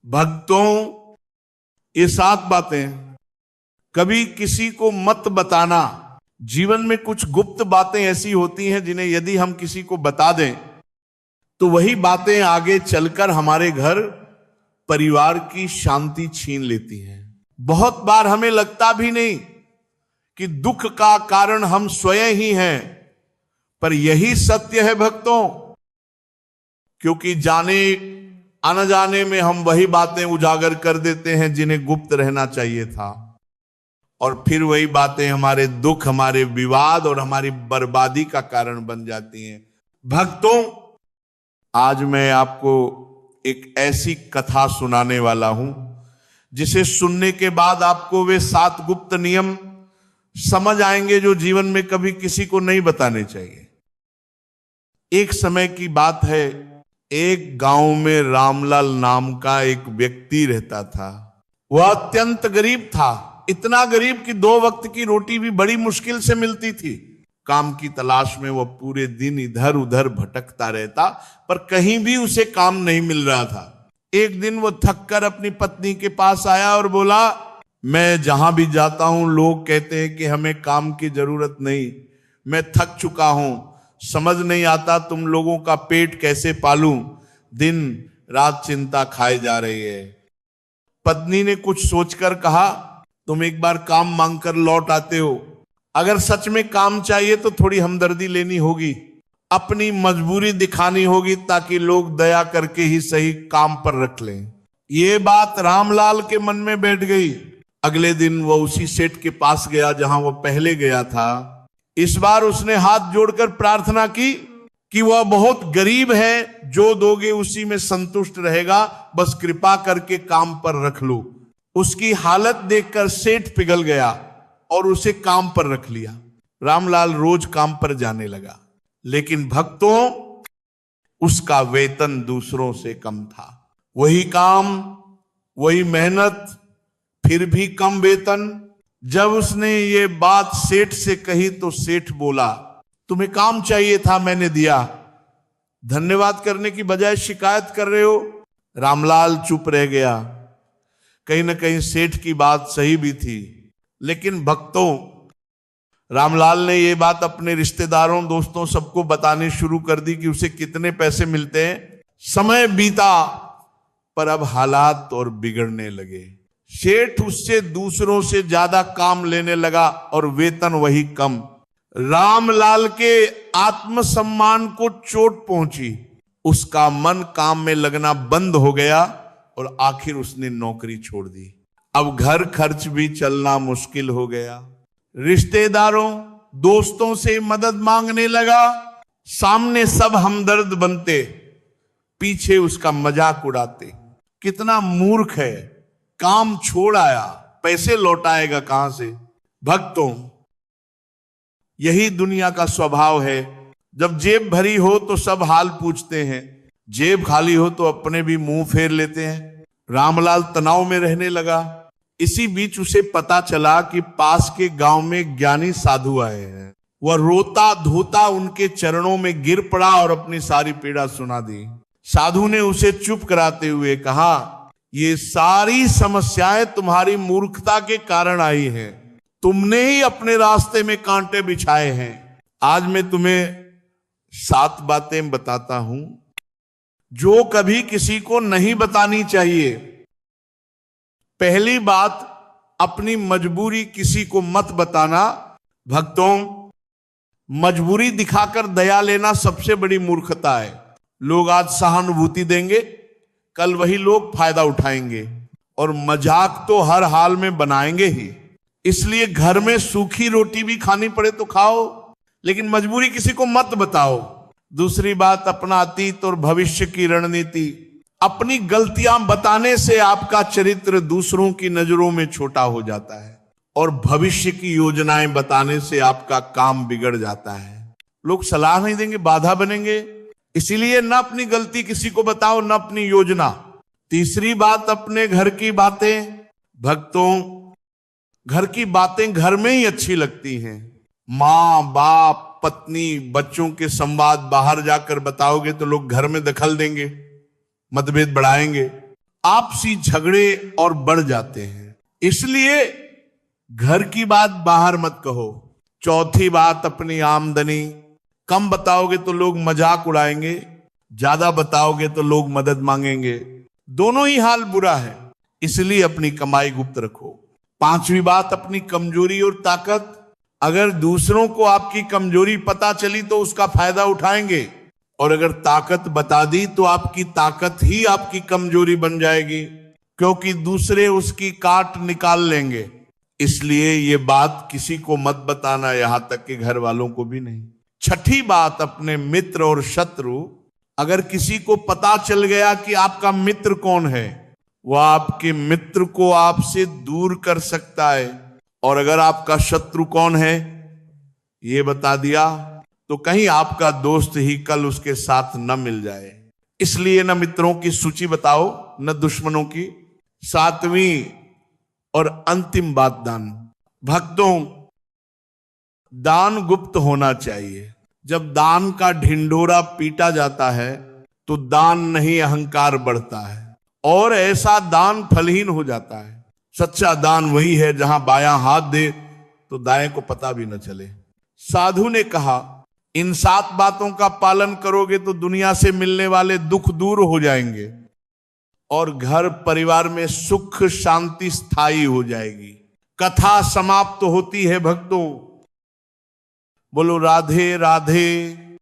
भक्तों, ये 7 बातें कभी किसी को मत बताना। जीवन में कुछ गुप्त बातें ऐसी होती हैं जिन्हें यदि हम किसी को बता दें तो वही बातें आगे चलकर हमारे घर परिवार की शांति छीन लेती हैं। बहुत बार हमें लगता भी नहीं कि दुख का कारण हम स्वयं ही हैं, पर यही सत्य है भक्तों, क्योंकि जाने अनजाने में हम वही बातें उजागर कर देते हैं जिन्हें गुप्त रहना चाहिए था, और फिर वही बातें हमारे दुख, हमारे विवाद और हमारी बर्बादी का कारण बन जाती हैं। भक्तों, आज मैं आपको एक ऐसी कथा सुनाने वाला हूं जिसे सुनने के बाद आपको वे 7 गुप्त नियम समझ आएंगे जो जीवन में कभी किसी को नहीं बताने चाहिए। एक समय की बात है, एक गांव में रामलाल नाम का एक व्यक्ति रहता था। वह अत्यंत गरीब था, इतना गरीब कि 2 वक्त की रोटी भी बड़ी मुश्किल से मिलती थी। काम की तलाश में वह पूरे दिन इधर उधर भटकता रहता, पर कहीं भी उसे काम नहीं मिल रहा था। एक दिन वह थककर अपनी पत्नी के पास आया और बोला, मैं जहां भी जाता हूं लोग कहते हैं कि हमें काम की जरूरत नहीं, मैं थक चुका हूं, समझ नहीं आता तुम लोगों का पेट कैसे पालूं, दिन रात चिंता खाए जा रही है। पत्नी ने कुछ सोचकर कहा, तुम एक बार काम मांगकर लौट आते हो, अगर सच में काम चाहिए तो थोड़ी हमदर्दी लेनी होगी, अपनी मजबूरी दिखानी होगी ताकि लोग दया करके ही सही काम पर रख लें। ये बात रामलाल के मन में बैठ गई। अगले दिन वह उसी सेठ के पास गया जहां वह पहले गया था। इस बार उसने हाथ जोड़कर प्रार्थना की कि वह बहुत गरीब है, जो दोगे उसी में संतुष्ट रहेगा, बस कृपा करके काम पर रख लो। उसकी हालत देखकर सेठ पिघल गया और उसे काम पर रख लिया। रामलाल रोज काम पर जाने लगा, लेकिन भक्तों, उसका वेतन दूसरों से कम था। वही काम, वही मेहनत, फिर भी कम वेतन। जब उसने ये बात सेठ से कही तो सेठ बोला, तुम्हें काम चाहिए था, मैंने दिया, धन्यवाद करने की बजाय शिकायत कर रहे हो। रामलाल चुप रह गया। कहीं ना कहीं सेठ की बात सही भी थी, लेकिन भक्तों, रामलाल ने ये बात अपने रिश्तेदारों, दोस्तों, सबको बतानी शुरू कर दी कि उसे कितने पैसे मिलते हैं। समय बीता, पर अब हालात और बिगड़ने लगे। सेठ उससे दूसरों से ज्यादा काम लेने लगा और वेतन वही कम। रामलाल के आत्मसम्मान को चोट पहुंची। उसका मन काम में लगना बंद हो गया और आखिर उसने नौकरी छोड़ दी। अब घर खर्च भी चलना मुश्किल हो गया। रिश्तेदारों, दोस्तों से मदद मांगने लगा। सामने सब हमदर्द बनते, पीछे उसका मजाक उड़ाते। कितना मूर्ख है, काम छोड़ आया, पैसे लौटाएगा कहां से। भक्तों, यही दुनिया का स्वभाव है। जब जेब भरी हो तो सब हाल पूछते हैं, जेब खाली हो तो अपने भी मुंह फेर लेते हैं। रामलाल तनाव में रहने लगा। इसी बीच उसे पता चला कि पास के गांव में ज्ञानी साधु आए हैं। वह रोता धोता उनके चरणों में गिर पड़ा और अपनी सारी पीड़ा सुना दी। साधु ने उसे चुप कराते हुए कहा, ये सारी समस्याएं तुम्हारी मूर्खता के कारण आई हैं। तुमने ही अपने रास्ते में कांटे बिछाए हैं। आज मैं तुम्हें 7 बातें बताता हूं जो कभी किसी को नहीं बतानी चाहिए। पहली बात, अपनी मजबूरी किसी को मत बताना। भक्तों, मजबूरी दिखाकर दया लेना सबसे बड़ी मूर्खता है। लोग आज सहानुभूति देंगे, कल वही लोग फायदा उठाएंगे और मजाक तो हर हाल में बनाएंगे ही। इसलिए घर में सूखी रोटी भी खानी पड़े तो खाओ, लेकिन मजबूरी किसी को मत बताओ। दूसरी बात, अपना अतीत और भविष्य की रणनीति। अपनी गलतियां बताने से आपका चरित्र दूसरों की नजरों में छोटा हो जाता है और भविष्य की योजनाएं बताने से आपका काम बिगड़ जाता है। लोग सलाह नहीं देंगे, बाधा बनेंगे। इसीलिए न अपनी गलती किसी को बताओ, न अपनी योजना। तीसरी बात, अपने घर की बातें। भक्तों, घर की बातें घर में ही अच्छी लगती हैं। माँ बाप, पत्नी, बच्चों के संवाद बाहर जाकर बताओगे तो लोग घर में दखल देंगे, मतभेद बढ़ाएंगे। आपसी झगड़े और बढ़ जाते हैं। इसलिए घर की बात बाहर मत कहो। चौथी बात, अपनी आमदनी कम बताओगे तो लोग मजाक उड़ाएंगे, ज्यादा बताओगे तो लोग मदद मांगेंगे। दोनों ही हाल बुरा है, इसलिए अपनी कमाई गुप्त रखो। पांचवी बात, अपनी कमजोरी और ताकत। अगर दूसरों को आपकी कमजोरी पता चली तो उसका फायदा उठाएंगे, और अगर ताकत बता दी तो आपकी ताकत ही आपकी कमजोरी बन जाएगी, क्योंकि दूसरे उसकी काट निकाल लेंगे। इसलिए ये बात किसी को मत बताना, यहां तक कि घर वालों को भी नहीं। छठी बात, अपने मित्र और शत्रु। अगर किसी को पता चल गया कि आपका मित्र कौन है, वह आपके मित्र को आपसे दूर कर सकता है, और अगर आपका शत्रु कौन है ये बता दिया तो कहीं आपका दोस्त ही कल उसके साथ न मिल जाए। इसलिए न मित्रों की सूची बताओ, न दुश्मनों की। सातवीं और अंतिम बात, दान। भक्तों, दान गुप्त होना चाहिए। जब दान का ढिंढोरा पीटा जाता है तो दान नहीं अहंकार बढ़ता है, और ऐसा दान फलहीन हो जाता है। सच्चा दान वही है जहां बायां हाथ दे तो दाएं को पता भी न चले। साधु ने कहा, इन 7 बातों का पालन करोगे तो दुनिया से मिलने वाले दुख दूर हो जाएंगे और घर परिवार में सुख शांति स्थायी हो जाएगी। कथा समाप्त होती है भक्तों। बोलो राधे राधे।